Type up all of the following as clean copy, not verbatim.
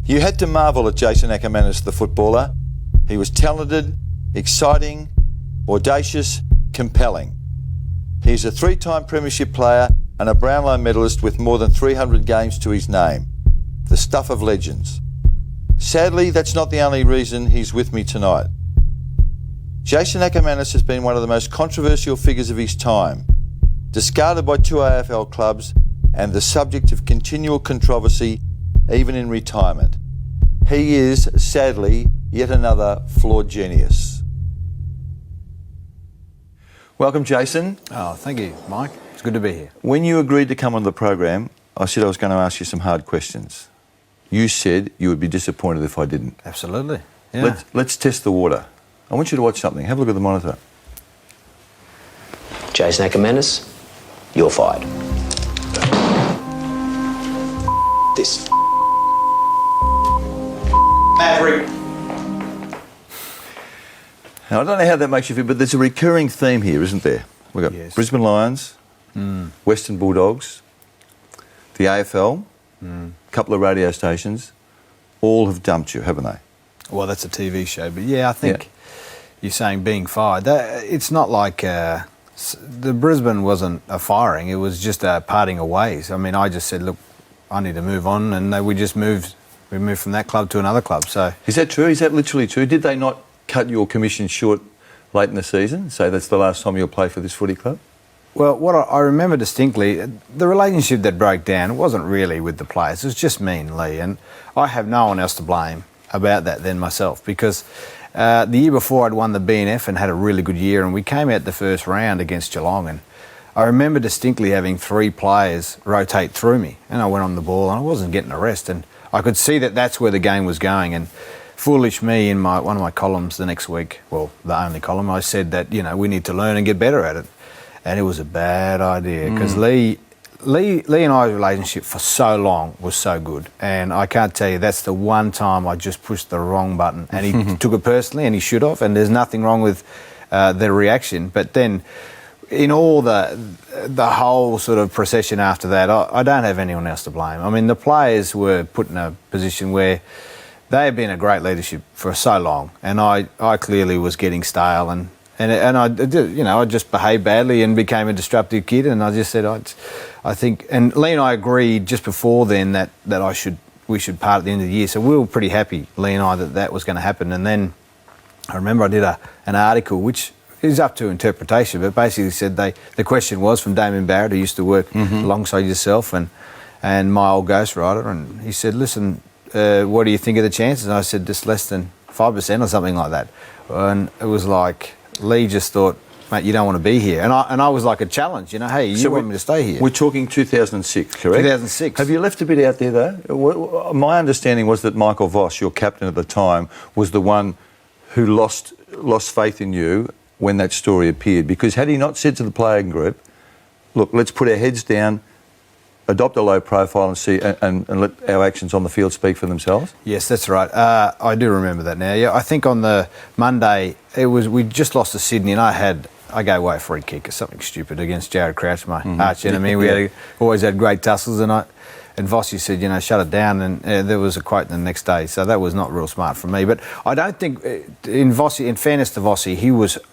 You had to marvel at Jason Akermanis, the footballer. He was talented, exciting, audacious, compelling. He's a three-time premiership player and a Brownlow medalist with more than 300 games to his name. The stuff of legends. Sadly, that's not the only reason he's with me tonight. Jason Akermanis has been one of the most controversial figures of his time, discarded by two AFL clubs and the subject of continual controversy even in retirement. He is, sadly, yet another flawed genius. Welcome, Jason. Oh, thank you, Mike. It's good to be here. When you agreed to come on the program, I said I was going to ask you some hard questions. You said you would be disappointed if I didn't. Absolutely. Yeah. Let's test the water. I want you to watch something. Have a look at the monitor. Jason Akermanis, you're fired. This Maverick. Now, I don't know how that makes you feel, but there's a recurring theme here, isn't there? We've got Brisbane Lions, Western Bulldogs, the AFL, a couple of radio stations, all have dumped you, haven't they? Well, that's a TV show, but yeah, I think you're saying being fired. It's not like the Brisbane wasn't a firing, it was just a parting of ways. I mean, I just said, look, I need to move on, and we just moved. We moved from that club to another club. So is that true? Is that literally true? Did they not cut your commission short late in the season? Say that's the last time you'll play for this footy club? Well, what I remember distinctly, the relationship that broke down wasn't really with the players. It was just me and Lee, and I have no one else to blame about that than myself, because the year before I'd won the BNF and had a really good year, and we came out the first round against Geelong, and I remember distinctly having three players rotate through me, and I went on the ball and I wasn't getting a rest, and I could see that that's where the game was going. And foolish me, in one of my columns the next week, well, the only column, I said that, you know, we need to learn and get better at it. And it was a bad idea, because Lee and I's relationship for so long was so good. And I can't tell you, that's the one time I just pushed the wrong button. And he took it personally, and he should have, and there's nothing wrong with the reaction. But then in all the whole sort of procession after that, I don't have anyone else to blame. I mean, the players were put in a position where they had been a great leadership for so long, and I clearly was getting stale, and I did, you know, I just behaved badly and became a disruptive kid, and I just said I think, and Lee and I agreed just before then that we should part at the end of the year, so we were pretty happy, Lee and I, that was going to happen. And then I remember I did an article which is up to interpretation, but basically said the question was from Damien Barrett, who used to work alongside yourself and my old ghostwriter, and he said, listen, what do you think of the chances? And I said, just less than 5% or something like that. And it was like, Lee just thought, mate, you don't want to be here. And I was like a challenge, you know, hey, you want me to stay here. We're talking 2006, correct? 2006. Have you left a bit out there, though? My understanding was that Michael Voss, your captain at the time, was the one who lost faith in you when that story appeared, because had he not said to the playing group, look, let's put our heads down, adopt a low profile and see and let our actions on the field speak for themselves? Yes, that's right. I do remember that now. Yeah, I think on the Monday we just lost to Sydney, and I gave away a free kick or something stupid against Jared Crouch, my arch enemy. We always had great tussles, and Vossi said, you know, shut it down, and there was a quote the next day, so that was not real smart from me. But I don't think, in fairness to Vossi,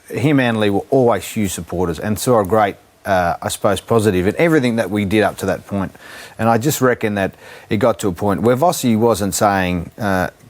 him and Lee were always huge supporters and saw a great, I suppose, positive in everything that we did up to that point. And I just reckon that it got to a point where Vossi wasn't saying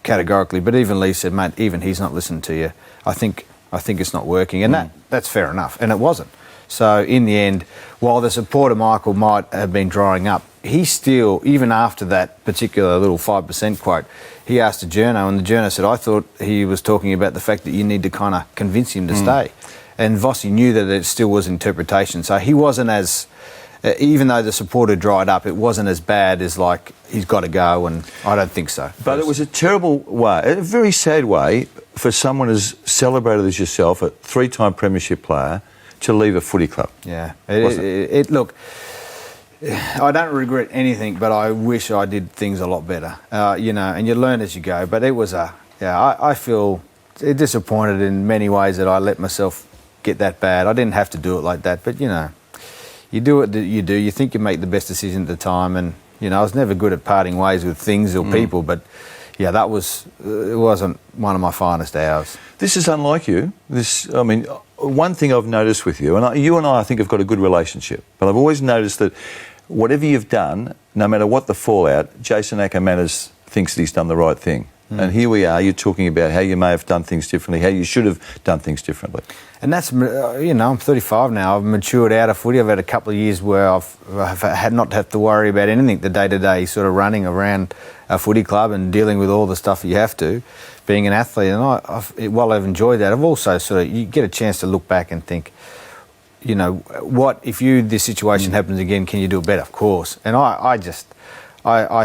categorically, but even Lee said, mate, even he's not listening to you. I think it's not working, and that's fair enough, and it wasn't. So in the end, while the support of Michael might have been drying up, he still, even after that particular little 5% quote, he asked a journo, and the journo said, I thought he was talking about the fact that you need to kind of convince him to stay. And Vossi knew that it still was interpretation. So he wasn't as, even though the support had dried up, it wasn't as bad as like, he's got to go, and I don't think so. But it was a terrible way, a very sad way for someone as celebrated as yourself, a three-time premiership player, to leave a footy club. Yeah. Look, I don't regret anything, but I wish I did things a lot better. You know, and you learn as you go. But it was I feel disappointed in many ways that I let myself get that bad. I didn't have to do it like that, but you know, you do what you do. You think you make the best decision at the time, and you know, I was never good at parting ways with things or people, but yeah, that was it wasn't one of my finest hours. This is unlike you. I mean, one thing I've noticed with you, and you and I think have got a good relationship, but I've always noticed that whatever you've done, no matter what the fallout, Jason Akermanis thinks that he's done the right thing. And here we are, you're talking about how you may have done things differently, how you should have done things differently. And that's, I'm 35 now. I've matured out of footy. I've had a couple of years where I've had not have to worry about anything, the day-to-day sort of running around a footy club and dealing with all the stuff you have to, being an athlete. And while I've enjoyed that, I've also you get a chance to look back and think, what if this situation happens again, can you do it better? Of course. And I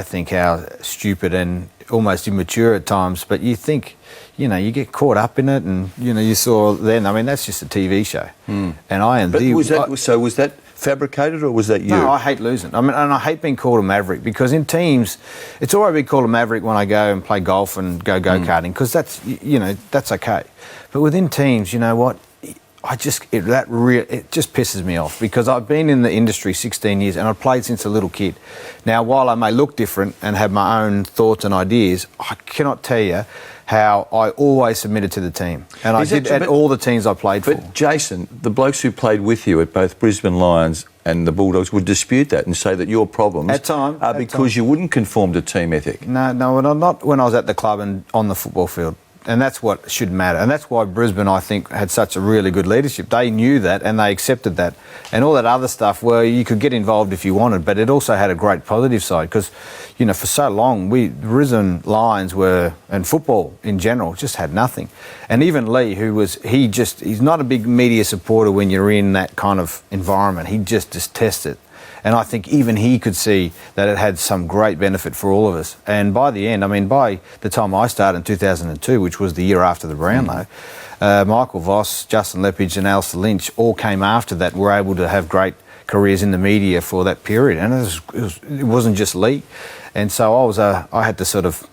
think how stupid and almost immature at times, but you think, you get caught up in it, and you saw then. I mean, that's just a TV show, and I am. But was that fabricated or was that you? No, I hate losing. I mean, and I hate being called a maverick, because in teams, it's all right being called a maverick when I go and play golf and go-karting, because that's that's okay. But within teams, you know what? It just pisses me off, because I've been in the industry 16 years and I've played since a little kid. Now, while I may look different and have my own thoughts and ideas, I cannot tell you how I always submitted to the team. And I did at all the teams I played for. But Jason, the blokes who played with you at both Brisbane Lions and the Bulldogs would dispute that and say that your problems are because you wouldn't conform to team ethic. No, not when I was at the club and on the football field. And that's what should matter. And that's why Brisbane, I think, had such a really good leadership. They knew that and they accepted that. And all that other stuff where you could get involved if you wanted, but it also had a great positive side, because, for so long, Brisbane Lions and football in general, just had nothing. And even Lee, he's not a big media supporter when you're in that kind of environment. He just detests it. And I think even he could see that it had some great benefit for all of us. And by the end, by the time I started in 2002, which was the year after the Brownlow, Michael Voss, Justin Lepage and Alistair Lynch all came after that, were able to have great careers in the media for that period. And it wasn't just Lee. And so I had to sort of,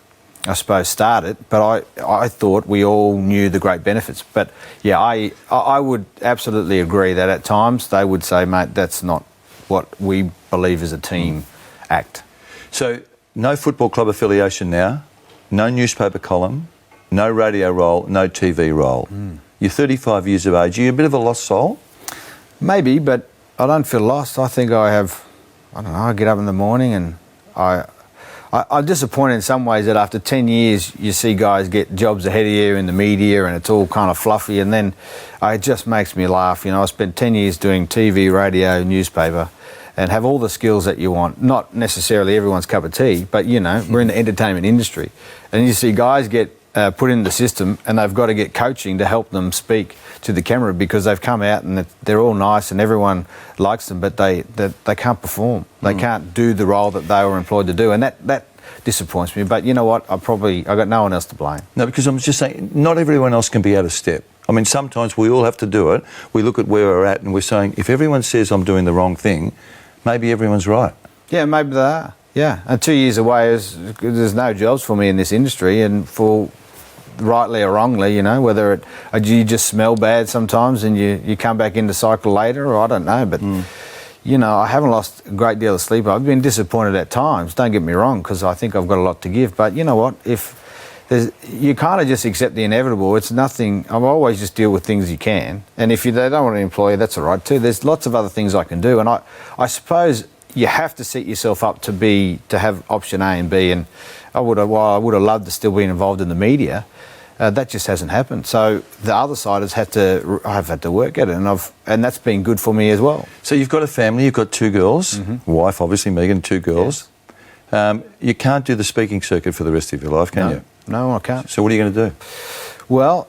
I suppose, start it, but I thought we all knew the great benefits. But yeah, I would absolutely agree that at times they would say, mate, that's not what we believe is a team act. So, no football club affiliation now, no newspaper column, no radio role, no TV role. You're 35 years of age. Are you a bit of a lost soul? Maybe, but I don't feel lost. I think I get up in the morning and I'm disappointed in some ways that after 10 years you see guys get jobs ahead of you in the media and it's all kind of fluffy, and then it just makes me laugh. I spent 10 years doing TV, radio, newspaper, and have all the skills that you want. Not necessarily everyone's cup of tea, but we're in the entertainment industry. And you see guys get put in the system and they've got to get coaching to help them speak to the camera, because they've come out and they're all nice and everyone likes them, but they can't perform. They can't do the role that they were employed to do, and that disappoints me. But you know what? I got no one else to blame. No, because I'm just saying, not everyone else can be out of step. I mean, sometimes we all have to do it. We look at where we're at and we're saying, if everyone says I'm doing the wrong thing, maybe everyone's right. Yeah, maybe they are. Yeah, and 2 years away there's no jobs for me in this industry, and for rightly or wrongly, whether you just smell bad sometimes and you come back into cycle later, or I don't know, but I haven't lost a great deal of sleep. I've been disappointed at times, don't get me wrong, because I think I've got a lot to give, but you know what, you kind of just accept the inevitable. It's nothing. I've always just deal with things you can, and if they don't want to employ you, that's all right too. There's lots of other things I can do, and I suppose you have to set yourself up to have option A and B. And I would have loved to still be involved in the media. That just hasn't happened. So the other side I've had to work at it, and that's been good for me as well. So you've got a family. You've got two girls, wife obviously, Megan, two girls. Yes. You can't do the speaking circuit for the rest of your life, can you? No, I can't. So what are you going to do? Well,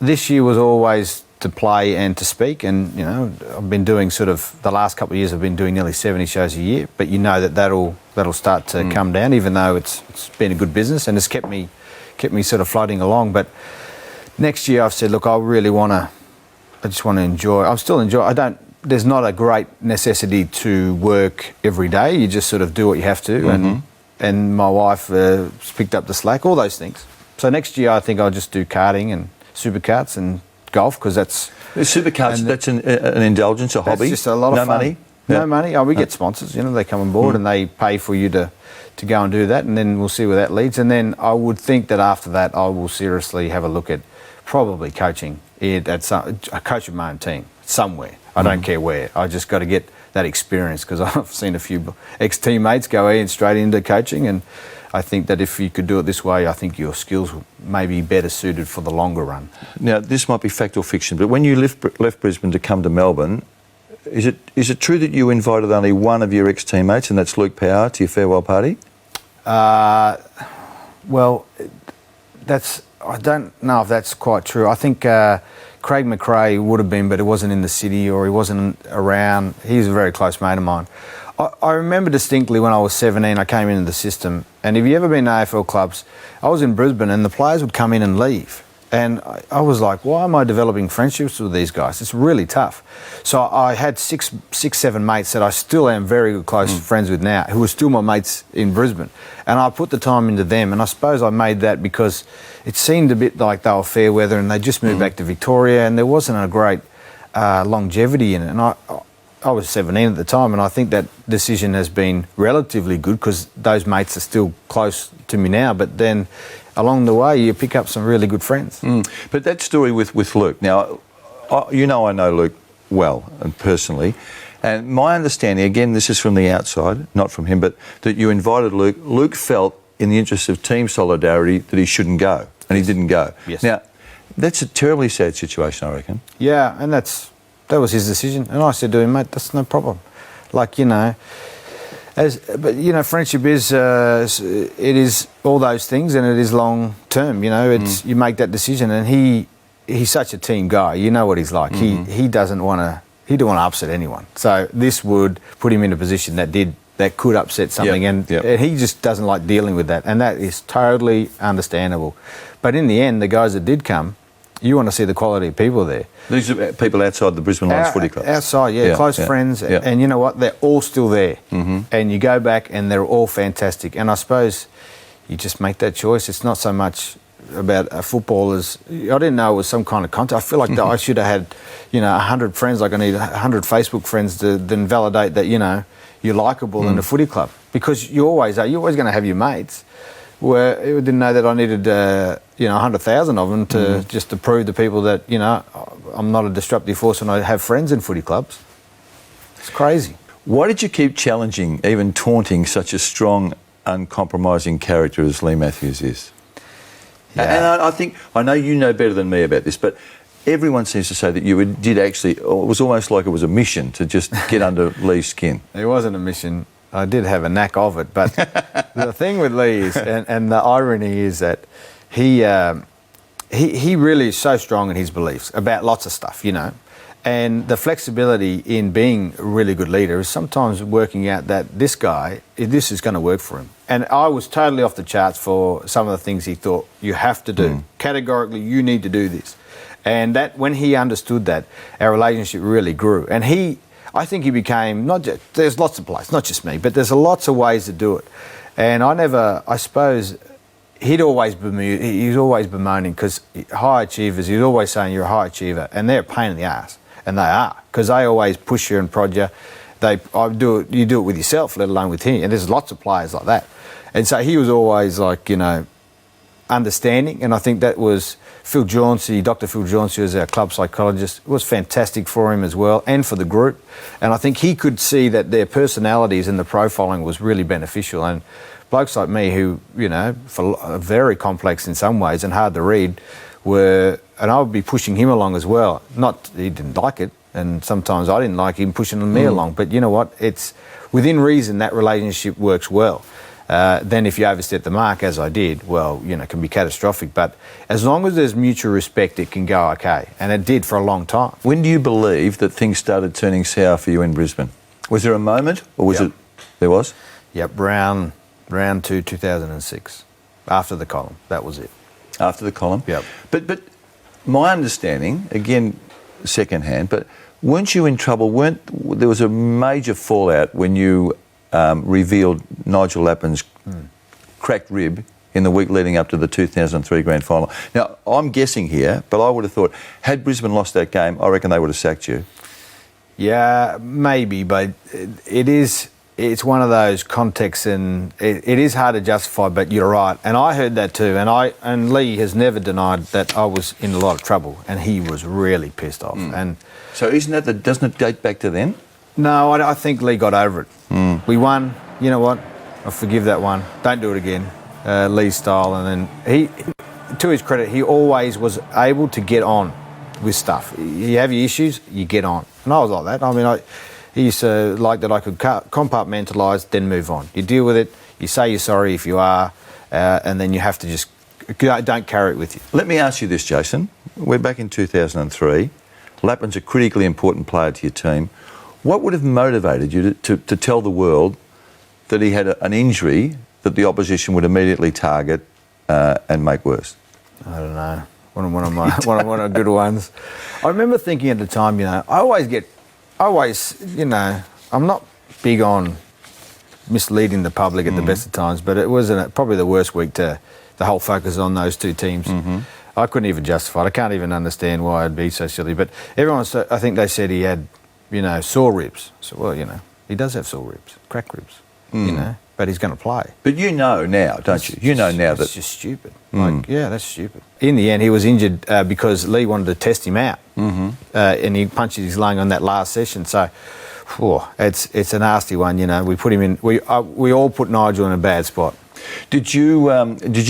this year was always to play and to speak, and I've been doing the last couple of years I've been doing nearly 70 shows a year, but that'll start to come down, even though it's been a good business and it's kept me sort of floating along. But next year I've said, look, I just want to enjoy. I'm still enjoy. There's not a great necessity to work every day. You just sort of do what you have to, and my wife picked up the slack, all those things. So next year I think I'll just do karting and supercarts and golf, because that's... Supercarts, that's an indulgence, a hobby? That's just a lot of fun. No money? No money. Oh, we get sponsors. You know, they come on board and they pay for you to go and do that, and then we'll see where that leads. And then I would think that after that, I will seriously have a look at probably coaching it at a coach of my own team somewhere. I don't care where. I just got to get that experience, because I've seen a few ex-teammates go in straight into coaching, and I think that if you could do it this way, I think your skills may be better suited for the longer run. Now, this might be fact or fiction, but when you left Brisbane to come to Melbourne, is it true that you invited only one of your ex-teammates, and that's Luke Power, to your farewell party? Well, I don't know if that's quite true. I think Craig McRae would have been, but he wasn't in the city or he wasn't around. He's a very close mate of mine. I remember distinctly when I was 17, I came into the system, and if you ever been to AFL clubs, I was in Brisbane and the players would come in and leave. And I was like, why am I developing friendships with these guys? It's really tough. So I had six, seven mates that I still am very good, close friends with now, who are still my mates in Brisbane. And I put the time into them, and I suppose I made that because it seemed a bit like they were fair weather and they just moved back to Victoria, and there wasn't a great longevity in it. And I was 17 at the time, and I think that decision has been relatively good because those mates are still close to me now. But then along the way, you pick up some really good friends. But that story with Luke, now, I know Luke well and personally, and my understanding, again, this is from the outside, not from him, but that you invited Luke. Luke felt, in the interest of team solidarity, that he shouldn't go, and he didn't go. Yes. Now, that's a terribly sad situation, I reckon. Yeah, and that was his decision. And I said to him, mate, that's no problem. Like, you know, but you know, friendship is it is all those things, and it is long term. You know, it's you make that decision, and he's such a team guy. You know what he's like. He doesn't want to upset anyone. So this would put him in a position that could upset something, and he just doesn't like dealing with that, and that is totally understandable. But in the end, the guys that did come, you want to see the quality of people there. These are people outside the Brisbane Lions footy club. Outside, close friends. Yeah. And you know what? They're all still there. And you go back and they're all fantastic. And I suppose you just make that choice. It's not so much about a footballers. I didn't know it was some kind of contest. I feel like that I should have had, 100 friends. Like I need 100 Facebook friends to then validate that, you're likeable in a footy club. Because you always are. You're always going to have your mates. Where I didn't know that I needed, 100,000 of them to just to prove to people that, I'm not a disruptive force and I have friends in footy clubs. It's crazy. Why did you keep challenging, even taunting, such a strong, uncompromising character as Lee Matthews is? Yeah. And I know you know better than me about this, but everyone seems to say that you did actually, it was almost like it was a mission to just get under Lee's skin. It wasn't a mission. I did have a knack of it, but the thing with Lee is, and the irony is that he really is so strong in his beliefs about lots of stuff, and the flexibility in being a really good leader is sometimes working out that this is going to work for him. And I was totally off the charts for some of the things he thought you have to do. Categorically, you need to do this. And that when he understood that, our relationship really grew. And I think he became, there's lots of places, not just me, but there's lots of ways to do it. And I suppose, he was always bemoaning, because high achievers, he's always saying you're a high achiever, and they're a pain in the ass. And they are, because they always push you and prod you. You do it with yourself, let alone with him. And there's lots of players like that. And so he was always like, understanding. And I think that was Dr. Phil Jauncey, as our club psychologist, was fantastic for him as well, and for the group. And I think he could see that their personalities and the profiling was really beneficial. And blokes like me who, are very complex in some ways and hard to read, and I would be pushing him along as well. Not, he didn't like it, and sometimes I didn't like him pushing me along. But you know what? It's within reason that relationship works well. Then if you overstep the mark, as I did, it can be catastrophic. But as long as there's mutual respect, it can go okay. And it did for a long time. When do you believe that things started turning sour for you in Brisbane? Was there a moment, or was it... There was? Yep, round 2, 2006. After the column, that was it. After the column? Yep. But my understanding, again, second-hand, but weren't you in trouble? There was a major fallout when you revealed Nigel Lappin's cracked rib in the week leading up to the 2003 grand final. Now, I'm guessing here, but I would have thought, had Brisbane lost that game, I reckon they would have sacked you. Yeah, maybe, but it's one of those contexts, and it is hard to justify, but you're right. And I heard that too, and Lee has never denied that I was in a lot of trouble, and he was really pissed off. And So doesn't it date back to then? no, I think Lee got over it. We won. You know what? I forgive that one. Don't do it again. Lee's style, and then he, to his credit, he always was able to get on with stuff. You have your issues, you get on, and I was like that. I mean, he used to like that I could compartmentalise, then move on. You deal with it. You say you're sorry if you are, and then you have to just don't carry it with you. Let me ask you this, Jason. We're back in 2003. Lappin's a critically important player to your team. What would have motivated you to tell the world that he had an injury that the opposition would immediately target and make worse? I don't know. One of the good ones. I remember thinking at the time, I always, I'm not big on misleading the public at the best of times, but it was probably the worst week the whole focus on those two teams. I couldn't even justify it. I can't even understand why I'd be so silly. But I think they said he had, sore ribs. So, well, he does have sore ribs, cracked ribs, but he's going to play. But you know now, don't you? You know now that... It's just stupid. That's stupid. In the end, he was injured because Lee wanted to test him out, and he punched his lung on that last session. So, it's a nasty one. We put him in. We all put Nigel in a bad spot. Did you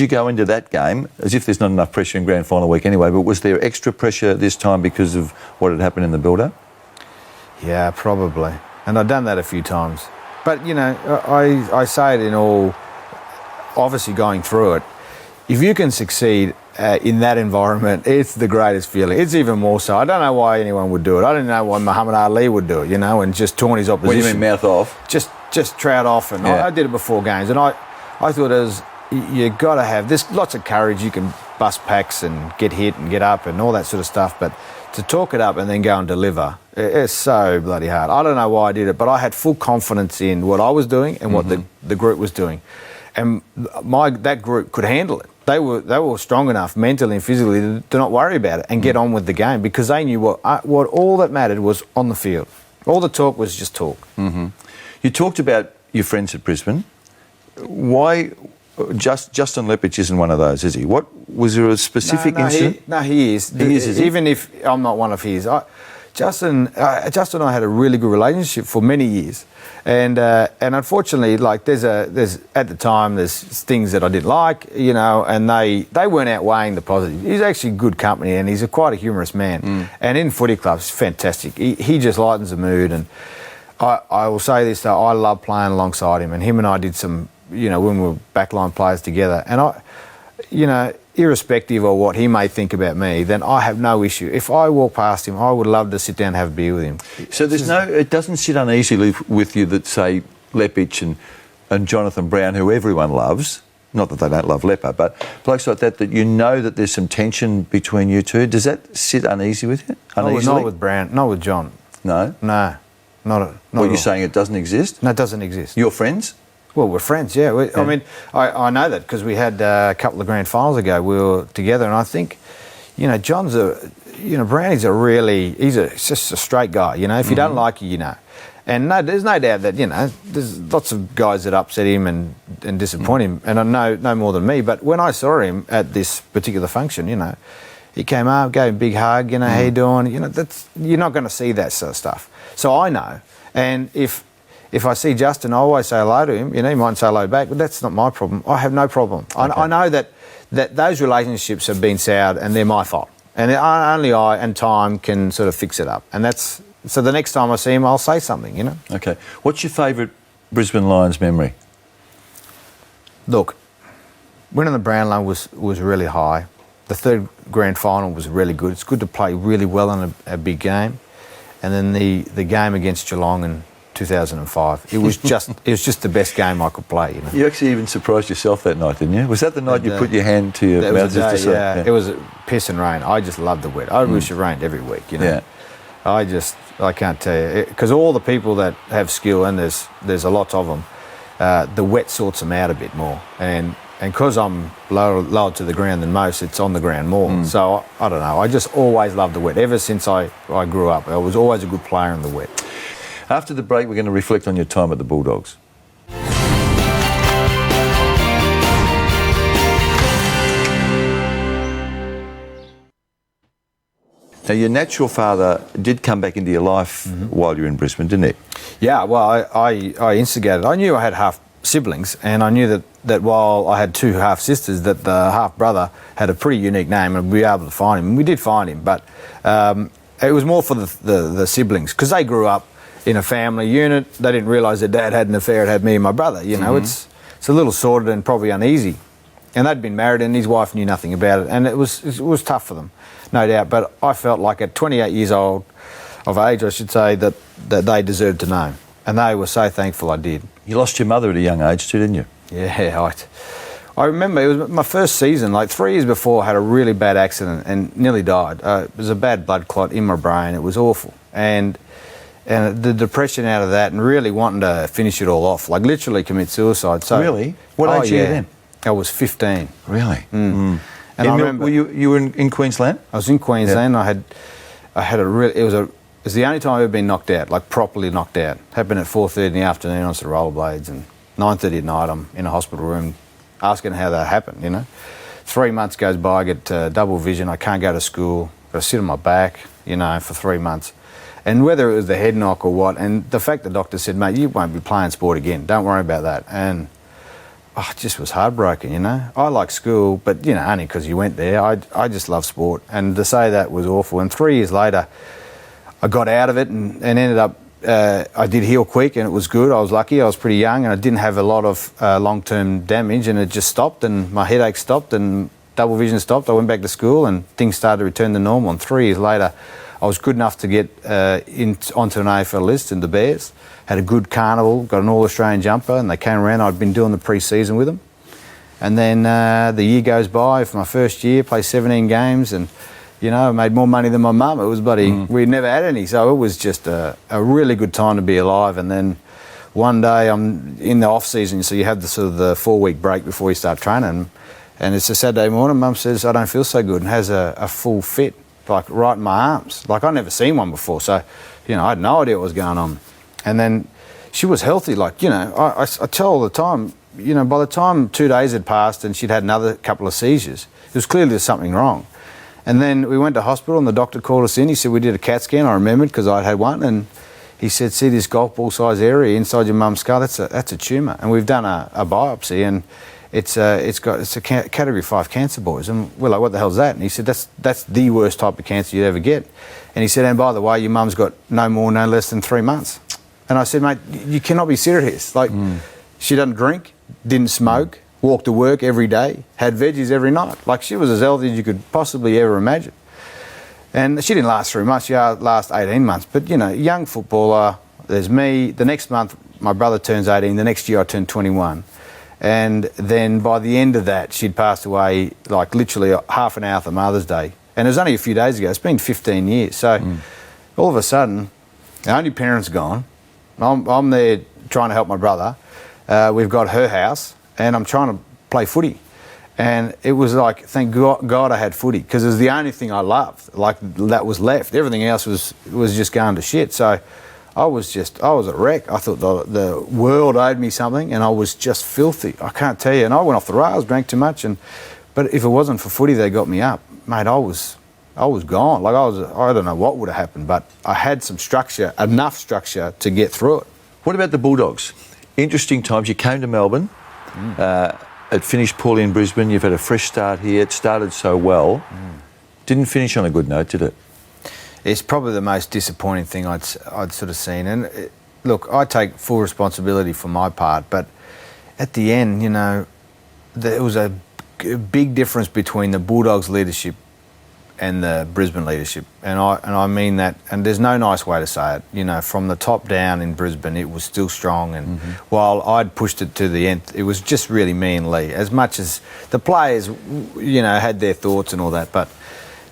go into that game as if there's not enough pressure in grand final week anyway? But was there extra pressure this time because of what had happened in the build-up? Yeah, probably. And I've done that a few times. But I say it in all. Obviously, going through it, if you can succeed in that environment, it's the greatest feeling. It's even more so. I don't know why anyone would do it. I don't know why Muhammad Ali would do it, and just taunt his opposition. What do you mean, mouth off? Just trout off. And I did it before games, and I thought you got to have, there's lots of courage. You can bust packs and get hit and get up and all that sort of stuff, but to talk it up and then go and deliver, it's so bloody hard. I don't know why I did it, but I had full confidence in what I was doing and what the group was doing. And that group could handle it. They were strong enough mentally and physically to not worry about it and get on with the game, because they knew what all that mattered was on the field. All the talk was just talk. You talked about your friends at Brisbane. Why Justin Leppich isn't one of those, is he? What was there a specific incident? He is. He is he? Even if I'm not one of his. Justin and I had a really good relationship for many years, and unfortunately, there's at the time there's things that I didn't like, and they weren't outweighing the positive. He's actually good company, and he's quite a humorous man, and in footy clubs, fantastic. He just lightens the mood, and I will say this though, I love playing alongside him, and him and I did some, when we were backline players together, and irrespective of what he may think about me, then I have no issue. If I walk past him, I would love to sit down and have a beer with him. So it doesn't sit uneasily with you that, say, Leppich and Jonathan Brown, who everyone loves, not that they don't love Lepper, but blokes like that that there's some tension between you two. Does that sit uneasy with you? Uneasily? Not with Brown, not with John. No? No, not What, you're saying it doesn't exist? No, it doesn't exist. You're friends? Well, we're friends, yeah. I mean, I know that because we had a couple of grand finals ago. We were together, and I think, John's Brownie's he's just a straight guy. If you don't like you, And there's no doubt that, there's lots of guys that upset him and disappoint him, and I know no more than me. But when I saw him at this particular function, he came up, gave him a big hug, how you doing? You're not going to see that sort of stuff. So I know, and if I see Justin, I always say hello to him. He might say hello back, but that's not my problem. I have no problem. Okay. I know that those relationships have been soured, and they're my fault. And only I and time can sort of fix it up. And so the next time I see him, I'll say something, Okay. What's your favourite Brisbane Lions memory? Look, winning the Brownlow was really high. The third grand final was really good. It's good to play really well in a big game. And then the game against Geelong in 2005. It was just the best game I could play. You actually even surprised yourself that night, didn't you? Was that the night you put your hand to your mouth just to say? Yeah, it was piss and rain. I just loved the wet. I wish it rained every week. Yeah. I can't tell you, because all the people that have skill, and there's a lot of them, the wet sorts them out a bit more. And because I'm lower to the ground than most, it's on the ground more. So I don't know. I just always loved the wet. Ever since I grew up, I was always a good player in the wet. After the break, we're going to reflect on your time at the Bulldogs. Now, your natural father did come back into your life while you were in Brisbane, didn't he? Yeah, well, I instigated. I knew I had half siblings, and I knew that while I had two half sisters, that the half brother had a pretty unique name, and we'd be able to find him. And we did find him, but it was more for the siblings, because they grew up in a family unit. They didn't realise their dad had an affair. It had me and my brother. You know, it's a little sordid and probably uneasy. And they'd been married, and his wife knew nothing about it, and it was tough for them, no doubt. But I felt like at 28 years old of age, I should say, that they deserved to know, and they were so thankful I did. You lost your mother at a young age too, didn't you? Yeah, I remember it was my first season, like 3 years before. I had a really bad accident and nearly died. It was a bad blood clot in my brain. It was awful, and the depression out of that, and really wanting to finish it all off, like literally commit suicide. So really, what age were you then? I was 15. Really? And I remember, were you were in Queensland? I was in Queensland. Yeah. I had a real. It was the only time I've ever been knocked out, like properly knocked out. Happened at 4:30 in the afternoon on some rollerblades, and 9:30 at night I'm in a hospital room, asking how that happened. You know, 3 months goes by, I get double vision. I can't go to school. I sit on my back, you know, for 3 months. And whether it was the head knock or what, and the fact the doctor said, mate, you won't be playing sport again. Don't worry about that. And I just was heartbroken, you know. I like school, but, you know, only because you went there. I just love sport. And to say that was awful. And 3 years later, I got out of it and ended up, I did heal quick, and it was good. I was lucky. I was pretty young, and I didn't have a lot of long-term damage, and it just stopped, and my headache stopped, and double vision stopped. I went back to school, and things started to return to normal. And 3 years later, I was good enough to get onto an AFL list in the Bears. Had a good carnival, got an All-Australian jumper, and they came around. I'd been doing the pre-season with them. And then the year goes by. For my first year, played 17 games, and, you know, I made more money than my mum. It was bloody, we'd never had any. So it was just a really good time to be alive. And then one day I'm in the off-season, so you have the sort of the 4-week break before you start training. And it's a Saturday morning, Mum says, I don't feel so good, and has a full fit, like right in my arms. Like I'd never seen one before, so, you know, I had no idea what was going on. And then she was healthy, like, you know, I tell all the time, you know, by the time 2 days had passed and she'd had another couple of seizures, it was clearly there's something wrong. And then we went to hospital, and the doctor called us in. He said, we did a CAT scan, I remembered, because I'd had one, and he said, see this golf ball size area inside your mum's skull, that's a tumour. And we've done a biopsy, and it's a category 5 cancer, boys. And we're like, what the hell's that? And he said, that's the worst type of cancer you'd ever get. And he said, and by the way, your mum's got no more, no less than 3 months. And I said, mate, you cannot be serious. Like, she doesn't drink, didn't smoke, walked to work every day, had veggies every night. Like, she was as healthy as you could possibly ever imagine. And she didn't last 3 months, she last 18 months. But, you know, young footballer, there's me. The next month, my brother turns 18. The next year, I turned 21. And then by the end of that, she'd passed away, like, literally half an hour after Mother's Day. And it was only a few days ago. It's been 15 years. So all of a sudden, the only parent's gone. I'm there trying to help my brother. We've got her house, and I'm trying to play footy. And it was like, thank God I had footy, because it was the only thing I loved, like, that was left. Everything else was just going to shit. So I was a wreck. I thought the world owed me something, and I was just filthy. I can't tell you. And I went off the rails, drank too much. But if it wasn't for footy, they got me up, mate. I was gone. Like, I don't know what would have happened, but I had some structure, enough structure to get through it. What about the Bulldogs? Interesting times. You came to Melbourne. It finished poorly in Brisbane. You've had a fresh start here. It started so well. Didn't finish on a good note, did it? It's probably the most disappointing thing I'd sort of seen. And look, I take full responsibility for my part, but at the end, you know, there was a big difference between the Bulldogs leadership and the Brisbane leadership, and I mean that, and there's no nice way to say it. You know, from the top down in Brisbane, it was still strong, and while I'd pushed it to the end, it was just really me and Lee. As much as the players, you know, had their thoughts and all that, but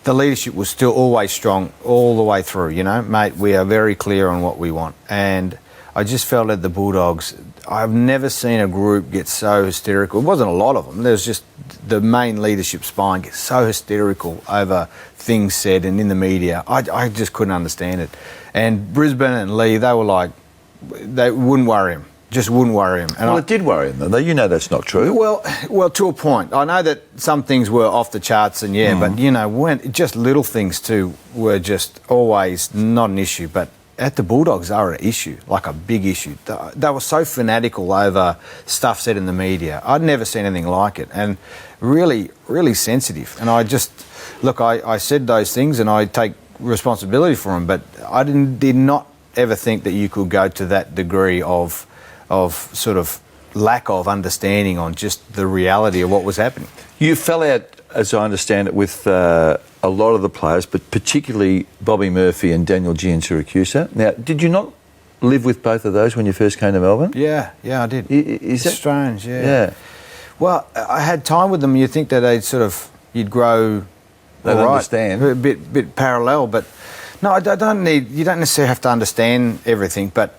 the leadership was still always strong all the way through. You know, mate, we are very clear on what we want, and I just felt that the Bulldogs, I've never seen a group get so hysterical. It wasn't a lot of them. There's just the main leadership spine gets so hysterical over things said and in the media. I just couldn't understand it. And Brisbane and Lee, they were like, they wouldn't worry him. Just wouldn't worry him. And Well, it did worry him, though. You know that's not true. Well, to a point. I know that some things were off the charts, and but when just little things too were just always not an issue. But at the Bulldogs, they were an issue, like a big issue. They were so fanatical over stuff said in the media. I'd never seen anything like it, and really, really sensitive. And I just I said those things, and I take responsibility for them. But I did not ever think that you could go to that degree of sort of lack of understanding on just the reality of what was happening. You fell out, as I understand it, with a lot of the players, but particularly Bobby Murphy and Daniel Giansiracusa. Now, did you not live with both of those when you first came to Melbourne? Yeah, I did. Is that strange? Yeah. Well, I had time with them. You'd think that you'd grow. They'd understand. A bit parallel, but no, you don't necessarily have to understand everything, but.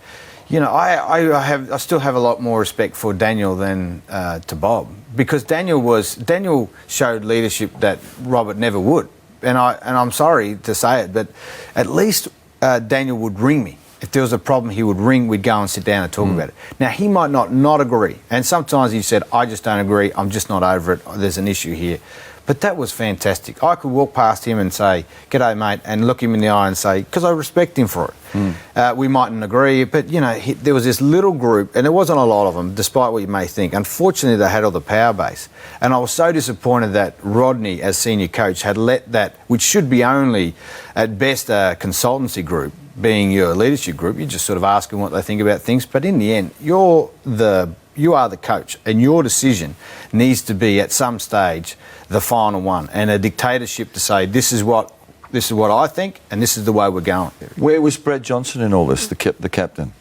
I still have a lot more respect for Daniel than to Bob, because Daniel showed leadership that Robert never would, and I'm sorry to say it, but at least Daniel would ring me if there was a problem. He would ring. We'd go and sit down and talk about it. Now he might not agree, and sometimes he said, "I just don't agree. I'm just not over it. There's an issue here." But that was fantastic. I could walk past him and say, "G'day, mate," and look him in the eye and say, because I respect him for it. We mightn't agree, but, there was this little group, and there wasn't a lot of them, despite what you may think. Unfortunately, they had all the power base. And I was so disappointed that Rodney, as senior coach, had let that, which should be only, at best, a consultancy group, being your leadership group, you're just sort of asking what they think about things. But in the end, you are the coach, and your decision needs to be, at some stage, the final one, and a dictatorship to say, this is what I think, and this is the way we're going. Where was Brad Johnson in all this, the captain?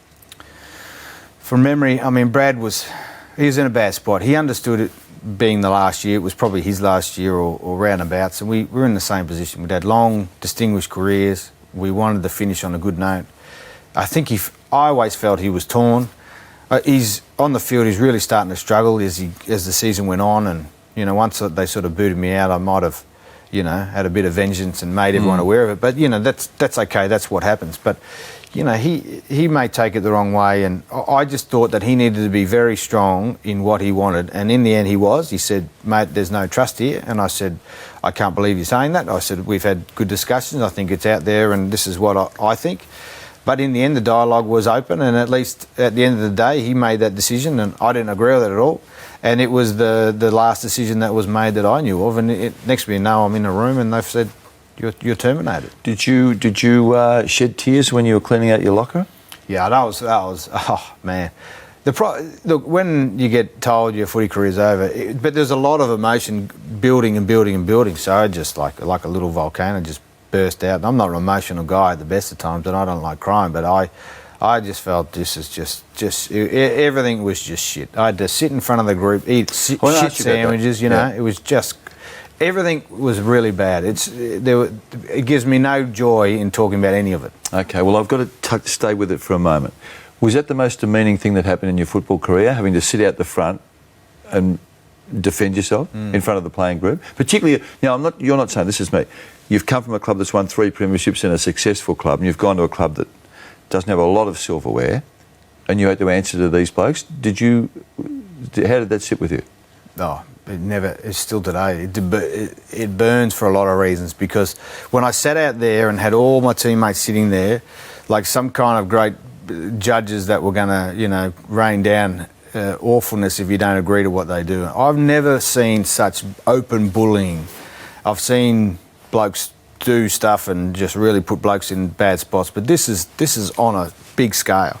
From memory, Brad he was in a bad spot. He understood it being the last year. It was probably his last year or roundabouts, and we were in the same position. We'd had long, distinguished careers. We wanted to finish on a good note. I always felt he was torn. He's on the field. He's really starting to struggle as the season went on, and once they sort of booted me out, I might have, had a bit of vengeance and made everyone aware of it. But that's okay. That's what happens. But he may take it the wrong way, and I just thought that he needed to be very strong in what he wanted. And in the end, he was. He said, "Mate, there's no trust here." And I said, "I can't believe you're saying that." I said, "We've had good discussions. I think it's out there, and this is what I think." But in the end, the dialogue was open, and at least at the end of the day, he made that decision, and I didn't agree with it at all. And it was the last decision that was made that I knew of. And next to me now, I'm in a room, and they've said, "You're terminated." Did you shed tears when you were cleaning out your locker? Yeah, that was. Oh man, look, when you get told your footy career's over, but there's a lot of emotion building and building and building. So I just like a little volcano just burst out. And I'm not an emotional guy at the best of times, and I don't like crying, but I just felt this is just everything was just shit. I had to sit in front of the group, eat shit sandwiches. It was just everything was really bad. It gives me no joy in talking about any of it. Okay, well, I've got to stay with it for a moment. Was that the most demeaning thing that happened in your football career, having to sit out the front and defend yourself in front of the playing group? Particularly, you're not saying this is me. You've come from a club that's won 3 premierships in a successful club, and you've gone to a club that doesn't have a lot of silverware, and you had to answer to these blokes. How did that sit with you? Oh, it's still today. It burns for a lot of reasons, because when I sat out there and had all my teammates sitting there, like some kind of great judges that were going to, rain down awfulness if you don't agree to what they do. I've never seen such open bullying. I've seen blokes do stuff and just really put blokes in bad spots, but this is on a big scale.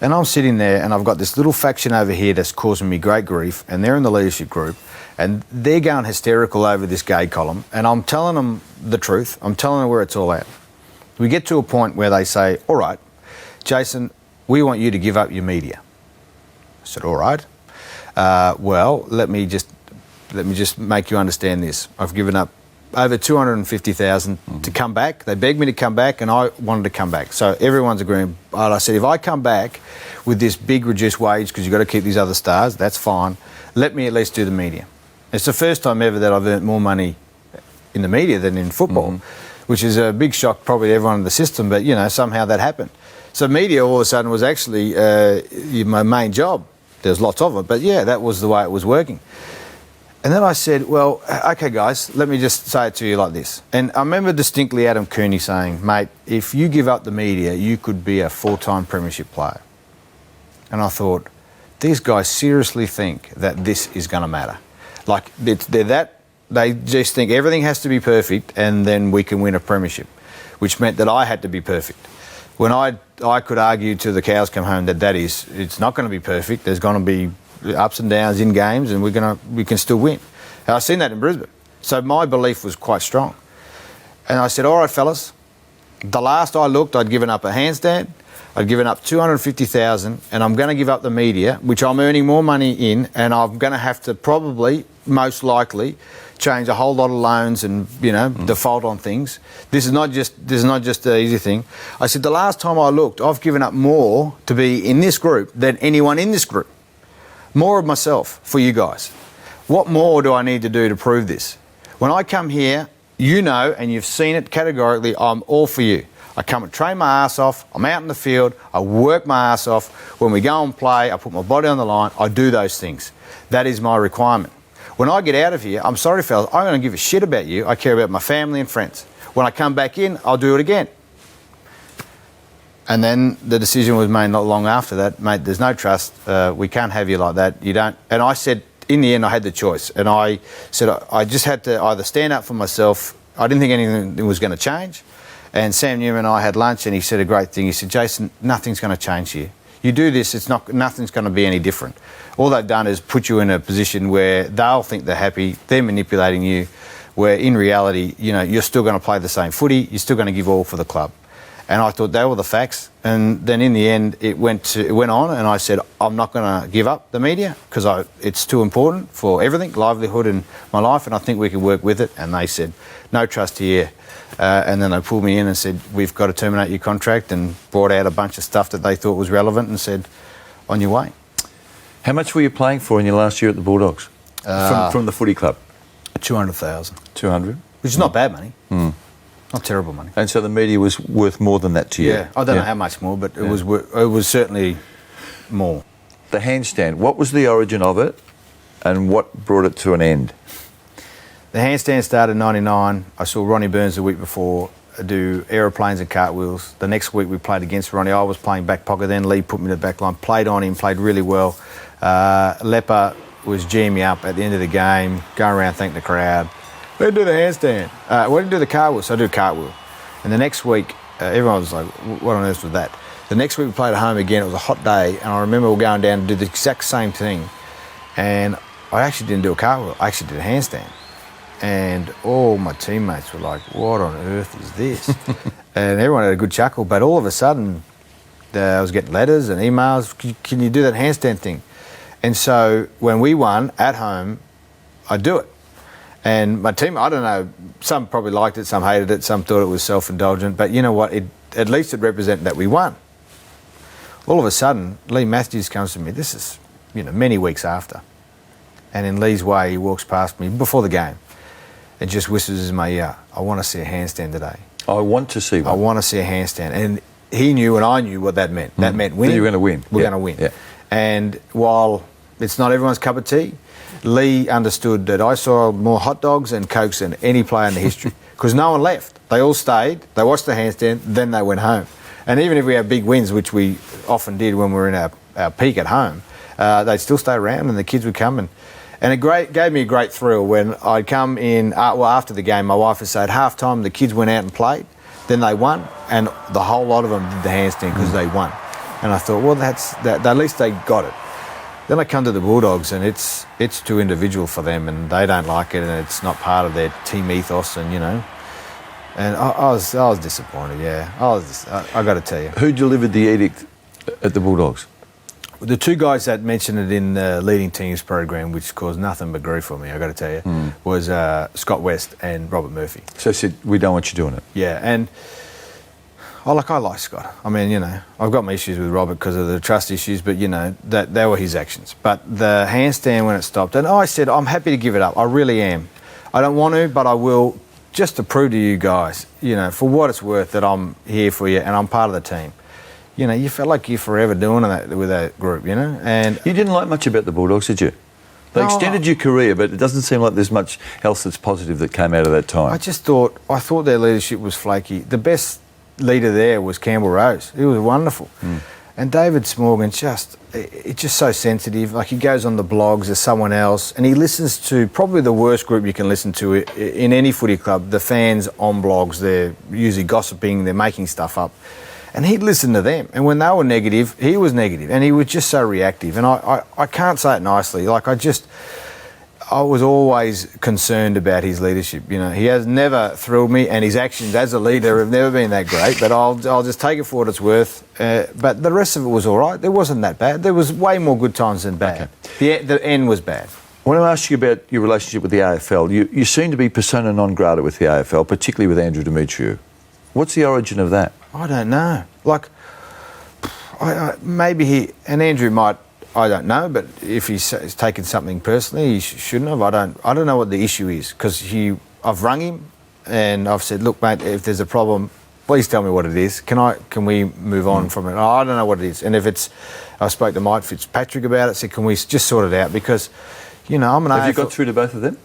And I'm sitting there, and I've got this little faction over here that's causing me great grief, and they're in the leadership group, and they're going hysterical over this gay column, and I'm telling them the truth. I'm telling them where it's all at. We get to a point where they say, "All right, Jason, we want you to give up your media." I said, "All right. Well, let me just make you understand this. I've given up over 250,000 to come back. They begged me to come back, and I wanted to come back. So everyone's agreeing. But I said, if I come back with this big reduced wage, because you've got to keep these other stars, that's fine. Let me at least do the media." It's the first time ever that I've earned more money in the media than in football. which is a big shock probably to everyone in the system, but, somehow that happened. So media all of a sudden was actually my main job. There's lots of it, but that was the way it was working. And then I said, well, okay, guys, let me just say it to you like this. And I remember distinctly Adam Cooney saying, mate, if you give up the media, you could be a full-time premiership player. And I thought, these guys seriously think that this is going to matter. Like, they just think everything has to be perfect and then we can win a premiership, which meant that I had to be perfect. When I could argue till the cows come home that it's not going to be perfect. There's going to be ups and downs in games, and we can still win. And I've seen that in Brisbane. So my belief was quite strong. And I said, all right, fellas, the last I looked, I'd given up a handstand, I'd given up 250,000, and I'm going to give up the media, which I'm earning more money in, and I'm going to have to probably, most likely, change a whole lot of loans and default on things. This is not just an easy thing. I said the last time I looked, I've given up more to be in this group than anyone in this group. More of myself for you guys. What more do I need to do to prove this? When I come here, and you've seen it categorically, I'm all for you. I come and train my ass off, I'm out in the field, I work my ass off. When we go and play, I put my body on the line, I do those things. That is my requirement. When I get out of here, I'm sorry, fellas, I don't give a shit about you. I care about my family and friends. When I come back in, I'll do it again. And then the decision was made not long after that, mate, there's no trust. We can't have you like that. You don't. And I said, in the end, I had the choice. And I said, I just had to either stand up for myself. I didn't think anything was going to change. And Sam Newman and I had lunch, and he said a great thing. He said, Jason, nothing's going to change here. You do this, nothing's going to be any different. All they've done is put you in a position where they'll think they're happy, they're manipulating you, where in reality, you're still going to play the same footy, you're still going to give all for the club. And I thought they were the facts. And then in the end, it went on, and I said, I'm not going to give up the media because it's too important for everything, livelihood and my life, and I think we can work with it. And they said, no trust here. And then they pulled me in and said, we've got to terminate your contract, and brought out a bunch of stuff that they thought was relevant and said, on your way. How much were you playing for in your last year at the Bulldogs? From the footy club? 200,000. 200? Which is not bad money. Not terrible money. And so the media was worth more than that to you? Yeah, I don't know how much more, but it was certainly more. The handstand, what was the origin of it and what brought it to an end? The handstand started in 99. I saw Ronnie Burns the week before do aeroplanes and cartwheels. The next week we played against Ronnie. I was playing back pocket then. Lee put me in the back line, played on him, played really well. Lepper was G'ing me up at the end of the game, going around thanking the crowd. We didn't do the handstand. We didn't do the cartwheel, so I do a cartwheel. And the next week, everyone was like, what on earth was that? The next week we played at home again. It was a hot day, and I remember we were going down to do the exact same thing. And I actually didn't do a cartwheel. I actually did a handstand. And all my teammates were like, what on earth is this? And everyone had a good chuckle, but all of a sudden, I was getting letters and emails, can you do that handstand thing? And so when we won at home, I'd do it. And my team, I don't know, some probably liked it, some hated it, some thought it was self-indulgent, but you know what, at least it represented that we won. All of a sudden, Lee Matthews comes to me, this is, many weeks after. And in Lee's way, he walks past me before the game and just whispers in my ear, I want to see a handstand today. I want to see one. I want to see a handstand. And he knew and I knew what that meant. That meant winning. You're going to win. We're going to win. Yeah. And while it's not everyone's cup of tea, Lee understood that I saw more hot dogs and Cokes than any player in the history because no one left. They all stayed, they watched the handstand, then they went home. And even if we had big wins, which we often did when we were in our peak at home, they'd still stay around and the kids would come. And it gave me a great thrill when I'd come in, after the game, my wife would say at half time the kids went out and played, then they won, and the whole lot of them did the handstand because they won. And I thought, well, at least they got it. Then I come to the Bulldogs and it's too individual for them and they don't like it and it's not part of their team ethos and, And I was disappointed, yeah. I got to tell you. Who delivered the edict at the Bulldogs? The two guys that mentioned it in the leading teams program, which caused nothing but grief for me, I got to tell you, was Scott West and Robert Murphy. So they said, we don't want you doing it. Yeah, and I like Scott. I mean, I've got my issues with Robert because of the trust issues, but, that they were his actions. But the handstand when it stopped, and I said, I'm happy to give it up. I really am. I don't want to, but I will just to prove to you guys, for what it's worth, that I'm here for you and I'm part of the team. You felt like you're forever doing that with that group, And You didn't like much about the Bulldogs, did you? They No, extended your career, but it doesn't seem like there's much else that's positive that came out of that time. I thought their leadership was flaky. The best leader there was Campbell Rose. He was wonderful. And David Smorgan, it's just so sensitive. Like, he goes on the blogs as someone else, and he listens to probably the worst group you can listen to in any footy club. The fans on blogs, they're usually gossiping, they're making stuff up. And he'd listen to them. And when they were negative, he was negative. And he was just so reactive. And I can't say it nicely. Like, I was always concerned about his leadership. He has never thrilled me, and his actions as a leader have never been that great. But I'll just take it for what it's worth. But the rest of it was all right. It wasn't that bad. There was way more good times than bad. Okay. The end was bad. I want to ask you about your relationship with the AFL. You seem to be persona non grata with the AFL, particularly with Andrew Demetriou. What's the origin of that? I don't know. Like, maybe Andrew might. I don't know, but if he's taken something personally, he shouldn't have. I don't know what the issue is, because I've rung him and I've said, look, mate, if there's a problem, please tell me what it is. Can we move on from it? I don't know what it is. And if I spoke to Mike Fitzpatrick about it, said, can we just sort it out? Because, I'm an AFL. Have you got through to both of them?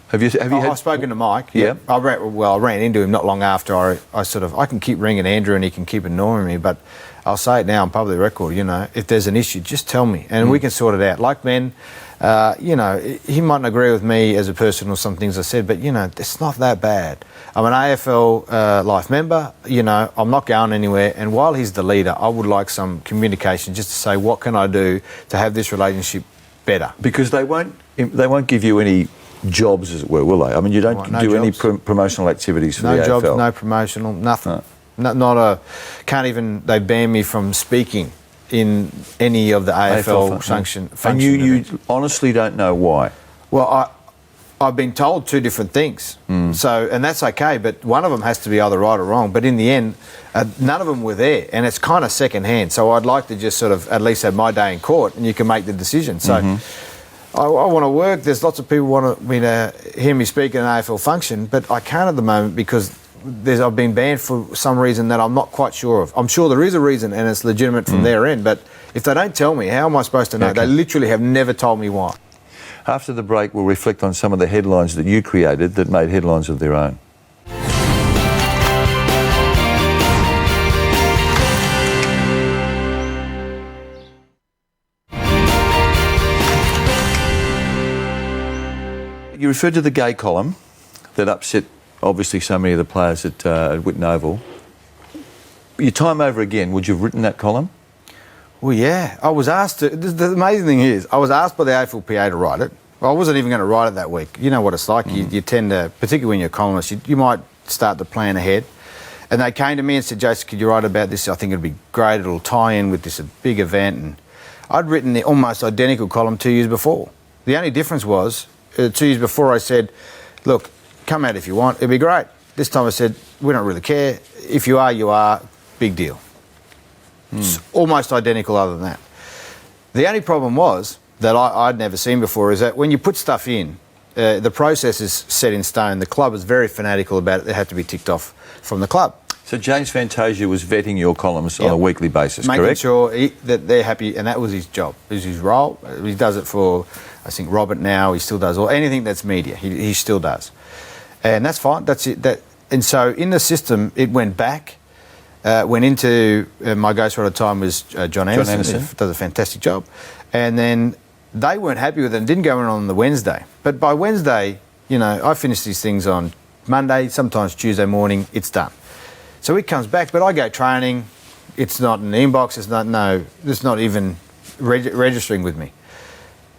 Have you had... I've spoken to Mike. Yeah. I ran into him not long after. I can keep ringing Andrew and he can keep annoying me, but I'll say it now on public record, if there's an issue, just tell me and we can sort it out. Like Ben, he mightn't agree with me as a person or some things I said, but, it's not that bad. I'm an AFL life member, I'm not going anywhere, and while he's the leader, I would like some communication just to say, what can I do to have this relationship better? Because they won't give you any jobs, as it were, will they? I mean, you don't do any promotional activities for the AFL? No jobs, no promotional, nothing. No. They banned me from speaking in any of the AFL function. And you honestly don't know why? Well, I've been told two different things. So, and that's okay, but one of them has to be either right or wrong. But in the end, none of them were there, and it's kind of second hand. So I'd like to just sort of at least have my day in court, and you can make the decision. So I want to work. There's lots of people want to hear me speak in an AFL function, but I can't at the moment because I've been banned for some reason that I'm not quite sure of. I'm sure there is a reason and it's legitimate from their end, but if they don't tell me, how am I supposed to know? Okay. They literally have never told me why. After the break, we'll reflect on some of the headlines that you created that made headlines of their own. You referred to the gay column that upset, obviously, so many of the players at Whitten Oval. Your time over again, would you have written that column? Well, yeah. I was asked to... The amazing thing is, I was asked by the AFLPA to write it. I wasn't even going to write it that week. You know what it's like. You tend to, particularly when you're a columnist, you might start to plan ahead. And they came to me and said, Jason, could you write about this? I think it'd be great. It'll tie in with this big event. And I'd written the almost identical column 2 years before. The only difference was, 2 years before I said, look, come out if you want, it'd be great. This time I said, we don't really care. If you are, big deal. It's almost identical other than that. The only problem was, that I'd never seen before, is that when you put stuff in, the process is set in stone. The club is very fanatical about it. They have to be ticked off from the club. So James Fantasia was vetting your columns on a weekly basis, making correct? Making sure that they're happy, and that was his job. It was his role. He does it for, I think, Robert now. He still does anything that's media. He still does. And that's fine. That's it. And so in the system, it went back. Went into my ghostwriter at the time was John Anderson. He does a fantastic job. And then they weren't happy with it and didn't go in on the Wednesday. But by Wednesday, I finish these things on Monday, sometimes Tuesday morning, it's done. So it comes back, but I go training, it's not in the inbox, it's not even registering with me.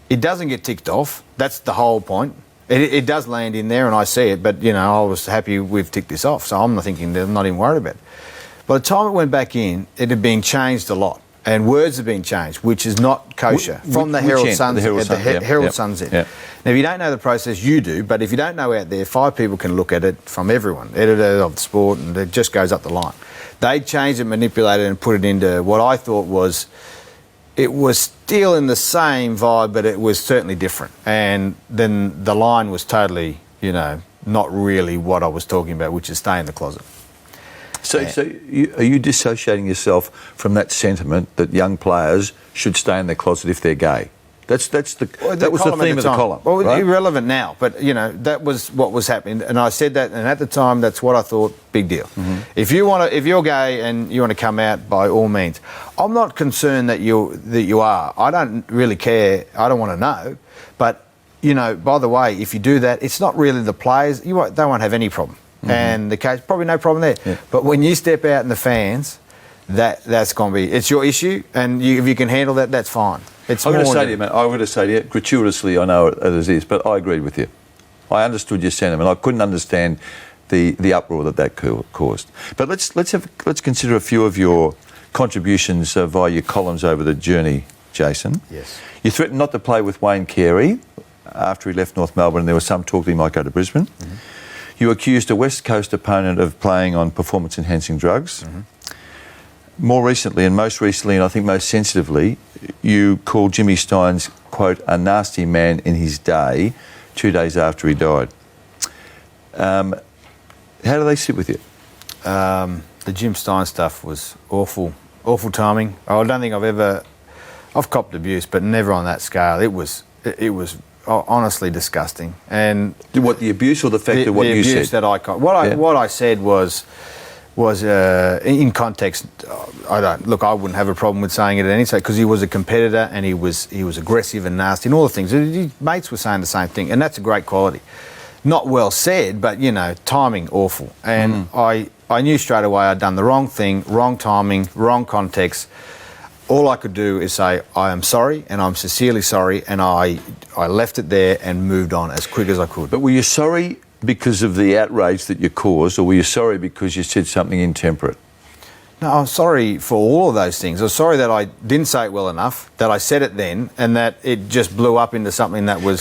It doesn't get ticked off, that's the whole point. It does land in there and I see it, but I was happy we've ticked this off, so I'm not thinking, I'm not even worried about it. By the time it went back in, it had been changed a lot. And words have been changed, which is not kosher. From the Herald Sun's end. Now, if you don't know the process, you do. But if you don't know out there, 5 people can look at it from everyone. Editor of the sport, and it just goes up the line. They changed it, manipulated it, and put it into what I thought was... It was still in the same vibe, but it was certainly different. And then the line was totally, not really what I was talking about, which is stay in the closet. So are you dissociating yourself from that sentiment that young players should stay in their closet if they're gay? That was the theme of the column. Well, right? irrelevant now, but that was what was happening, and I said that, and at the time, that's what I thought. Big deal. Mm-hmm. If you're gay and you want to come out, by all means. I'm not concerned that you are. I don't really care. I don't want to know, but by the way, if you do that, it's not really the players. They won't have any problem, and the case probably no problem there. Yeah. But when you step out in the fans, that's going to be it's your issue, and if you can handle that, that's fine. I'm going to say to you, man, I'm going to say to you, gratuitously, I know it is, but I agreed with you. I understood your sentiment. I couldn't understand the uproar that caused. But let's consider a few of your contributions via your columns over the journey, Jason. Yes. You threatened not to play with Wayne Carey after he left North Melbourne, and there was some talk that he might go to Brisbane. Mm-hmm. You accused a West Coast opponent of playing on performance-enhancing drugs. Mm-hmm. More recently, and I think most sensitively, you called Jimmy Steins, quote, a nasty man in his day, 2 days after he died. How do they sit with you? The Jim Stein stuff was awful timing. I don't think I've copped abuse, but never on that scale. It was honestly disgusting. And what, the abuse or the fact of what you said? The abuse that I copped. What I said was in context. I wouldn't have a problem with saying it at any stage because he was a competitor and he was aggressive and nasty and all the things. His mates were saying the same thing, and that's a great quality. Not well said, but timing awful. And I knew straight away I'd done the wrong thing, wrong timing, wrong context. All I could do is say I am sorry, and I'm sincerely sorry, and I left it there and moved on as quick as I could. But were you sorry because of the outrage that you caused, or were you sorry because you said something intemperate? No, I'm sorry for all of those things. I'm sorry that I didn't say it well enough, that I said it then, and that it just blew up into something that was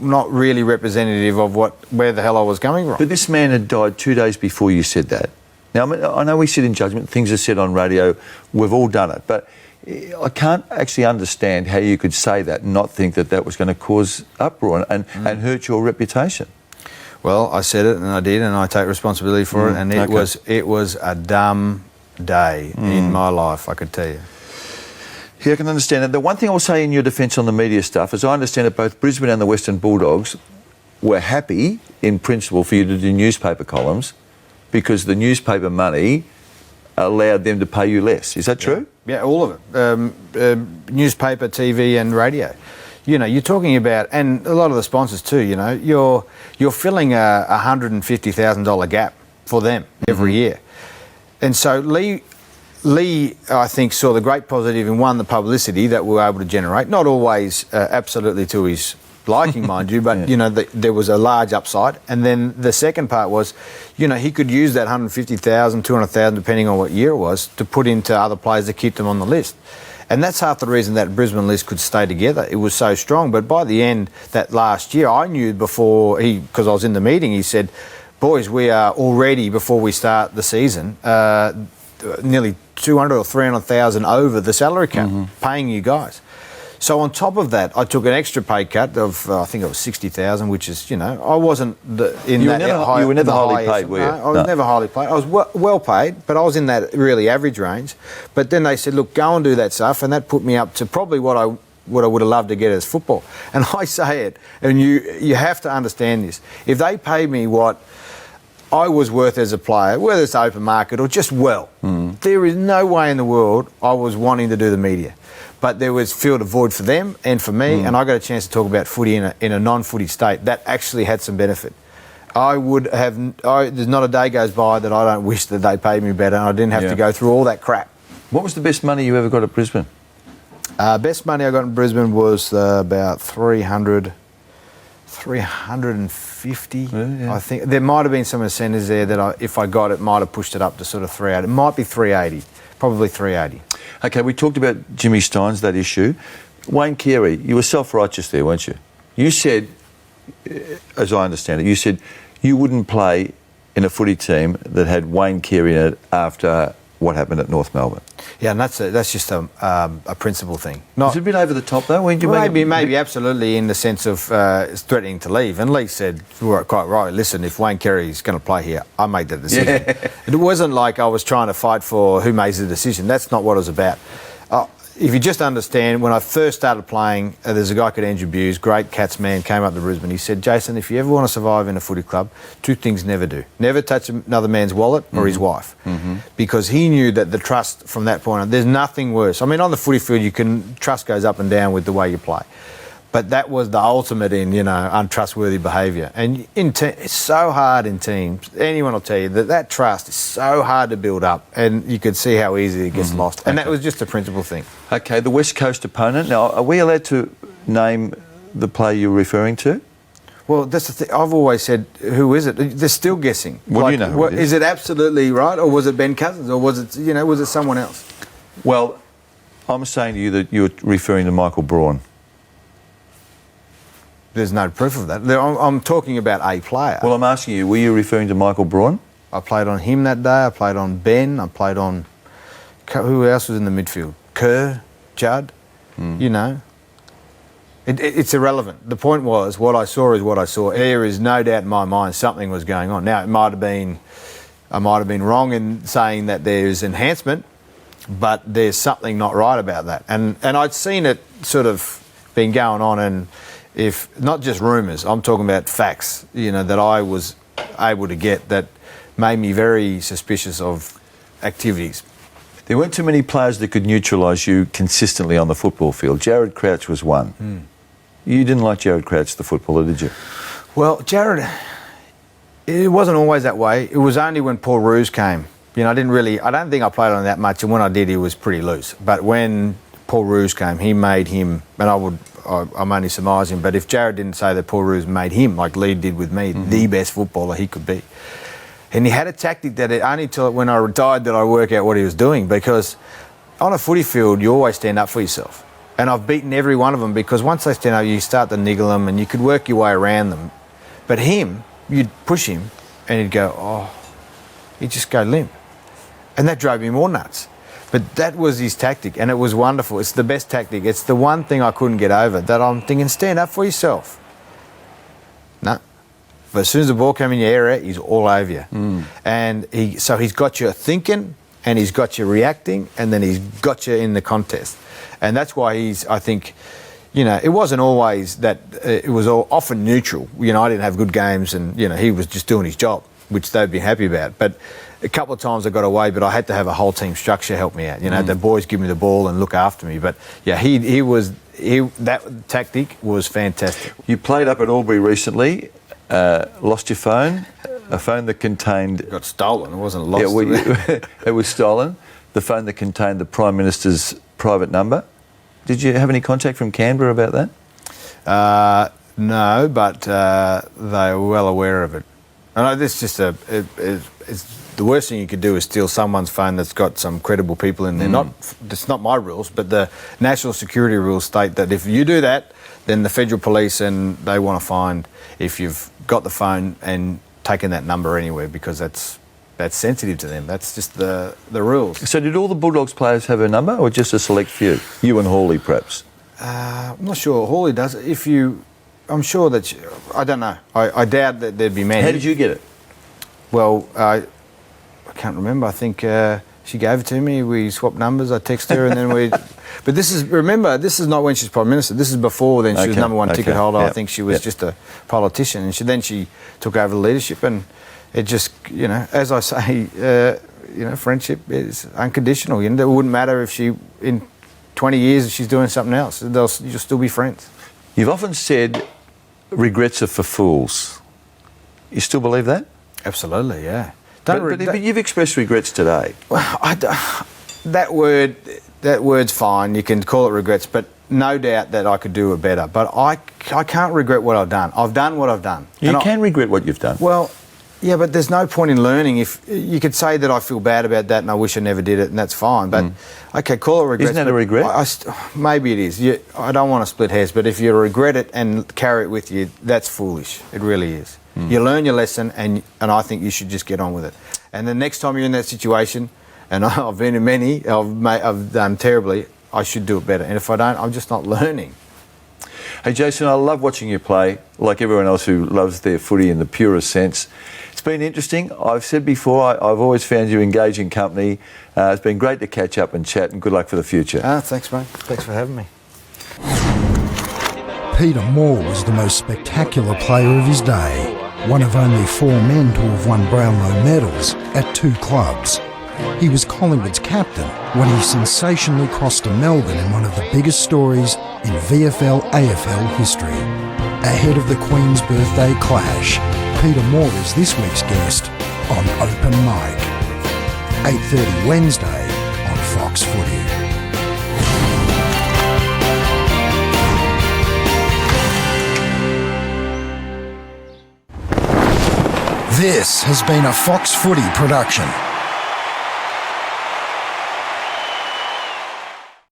not really representative of where the hell I was coming from. But this man had died 2 days before you said that. Now, I know we sit in judgment, things are said on radio, we've all done it, but I can't actually understand how you could say that and not think that was going to cause uproar and hurt your reputation. Well, I said it and I did, and I take responsibility for it, and it was a dumb day in my life, I could tell you. Yeah, I can understand that. The one thing I'll say in your defence on the media stuff is I understand that both Brisbane and the Western Bulldogs were happy, in principle, for you to do newspaper columns because the newspaper money allowed them to pay you less. Is that true? Yeah, all of it. Newspaper, TV and radio. You're talking about, and a lot of the sponsors too, you're filling a $150,000 gap for them every year. And so Lee, I think, saw the great positive in, one, the publicity that we were able to generate, not always absolutely to his liking, mind you, but, there was a large upside. And then the second part was, he could use that $150,000, $200,000, depending on what year it was, to put into other players to keep them on the list. And that's half the reason that Brisbane list could stay together. It was so strong. But by the end, that last year, I knew before because I was in the meeting, he said, boys, we are already, before we start the season, nearly 200 or 300,000 over the salary cap, paying you guys. So on top of that, I took an extra pay cut of, I think it was 60,000, which is, I wasn't You were never highly paid, were you? No, I was never highly paid. I was well paid, but I was in that really average range. But then they said, look, go and do that stuff, and that put me up to probably what I would have loved to get as football. And I say it, and you have to understand this. If they paid me what I was worth as a player, whether it's open market or just there is no way in the world I was wanting to do the media. But there was filled a void for them and for me, and I got a chance to talk about footy in a non-footy state that actually had some benefit. There's not a day goes by that I don't wish that they paid me better and I didn't have to go through all that crap. What was the best money you ever got at Brisbane? Best money I got in Brisbane was about 350, I think. There might have been some incentives there that if I got it, might have pushed it up to sort of 380. It might be 380, probably 380. Okay, we talked about Jimmy Steins, that issue. Wayne Carey, you were self-righteous there, weren't you? You said, as I understand it, you wouldn't play in a footy team that had Wayne Carey in it after what happened at North Melbourne. Yeah, and that's just a principle thing. It's a bit over the top, though. When you Maybe absolutely in the sense of threatening to leave. And Lee said, quite right, listen, if Wayne Carey's going to play here, I made that decision. Yeah. It wasn't like I was trying to fight for who makes the decision. That's not what it was about. If you just understand, when I first started playing, there's a guy called Andrew Buse, great Cats man, came up to Brisbane. He said, Jason, if you ever want to survive in a footy club, two things never do. Never touch another man's wallet or his wife. Mm-hmm. Because he knew that the trust from that point on, there's nothing worse. I mean, on the footy field, trust goes up and down with the way you play. But that was the ultimate in, untrustworthy behaviour. And it's so hard in teams. Anyone will tell you that trust is so hard to build up, and you could see how easy it gets lost. And that was just a principal thing. Okay, the West Coast opponent. Now, are we allowed to name the player you're referring to? Well, that's the thing. I've always said, who is it? They're still guessing. Well, you know who it is. Is it absolutely right, or was it Ben Cousins, or was it someone else? Well, I'm saying to you that you're referring to Michael Braun. There's no proof of that. I'm talking about a player. Well, I'm asking you, were you referring to Michael Braun? I played on him that day. I played on Ben. I played on... Who else was in the midfield? Kerr, Judd, It's irrelevant. The point was, what I saw is what I saw. There is no doubt in my mind something was going on. Now, I might have been wrong in saying that there's enhancement, but there's something not right about that. And I'd seen it sort of been going on, and if not just rumours, I'm talking about facts, that I was able to get that made me very suspicious of activities. There weren't too many players that could neutralise you consistently on the football field. Jared Crouch was one. You didn't like Jared Crouch, the footballer, did you? Well, Jared, it wasn't always that way. It was only when Paul Roos came. I don't think I played on that much, and when I did, he was pretty loose. But when Paul Roos came, he made him, and I'm only surmising, but if Jared didn't say that Paul Roos made him, like Lee did with me, the best footballer he could be. And he had a tactic that only till when I retired did I work out what he was doing, because on a footy field, you always stand up for yourself. And I've beaten every one of them, because once they stand up, you start to niggle them and you could work your way around them. But him, you'd push him and he'd go, he'd just go limp. And that drove me more nuts. But that was his tactic, and it was wonderful. It's the best tactic. It's the one thing I couldn't get over, that I'm thinking, stand up for yourself. No. But as soon as the ball came in your area, he's all over you. And he's got you thinking, and he's got you reacting, and then he's got you in the contest. And that's why I think, it wasn't always that, it was often neutral. I didn't have good games, and, he was just doing his job, which they'd be happy about. But a couple of times I got away, but I had to have a whole team structure help me out. The boys give me the ball and look after me. But yeah, that tactic was fantastic. You played up at Albury recently, lost your phone, a phone that contained... It got stolen, it wasn't lost. Yeah, it was stolen. The phone that contained the Prime Minister's private number. Did you have any contact from Canberra about that? No, but they were well aware of it. I know this is just it's the worst thing you could do is steal someone's phone that's got some credible people in there. It's not my rules, but the national security rules state that if you do that, then the federal police and they want to find if you've got the phone and taken that number anywhere, because that's sensitive to them. That's just the rules. So did all the Bulldogs players have a number, or just a select few? You and Hawley, perhaps? I'm not sure. Hawley does. I'm sure that... I don't know. I doubt that there'd be many. How did you get it? Well, I can't remember. I think she gave it to me. We swapped numbers. I texted her, and then we... But this is not when she's Prime Minister. This is before then. She was number one ticket holder. Yep. I think she was just a politician. And then she took over the leadership, and it just, as I say, friendship is unconditional. It wouldn't matter if in 20 years, if she's doing something else. You'll still be friends. You've often said regrets are for fools. You still believe that? Absolutely, yeah. But you've expressed regrets today. Well, that word's fine. You can call it regrets, but no doubt that I could do it better. But I can't regret what I've done. I've done what I've done. You can regret what you've done. Well, yeah, but there's no point in learning. If you could say that I feel bad about that and I wish I never did it, and that's fine. But okay, call it regret. Isn't that a regret? Maybe it is. I don't want to split hairs, but if you regret it and carry it with you, that's foolish. It really is. You learn your lesson, and I think you should just get on with it. And the next time you're in that situation, and I've been in many. I've done terribly. I should do it better, and if I don't, I'm just not learning. Hey Jason, I love watching you play, like everyone else who loves their footy in the purest sense. It's been interesting. I've said before, I've always found you engaging company. It's been great to catch up and chat, and good luck for the future. Thanks, mate. Thanks for having me. Peter Moore was the most spectacular player of his day, one of only 4 men to have won Brownlow medals at 2 clubs. He was Collingwood's captain when he sensationally crossed to Melbourne in one of the biggest stories in VFL-AFL history. Ahead of the Queen's birthday clash, Peter Moore is this week's guest on Open Mic. 8:30 Wednesday on Fox Footy. This has been a Fox Footy production.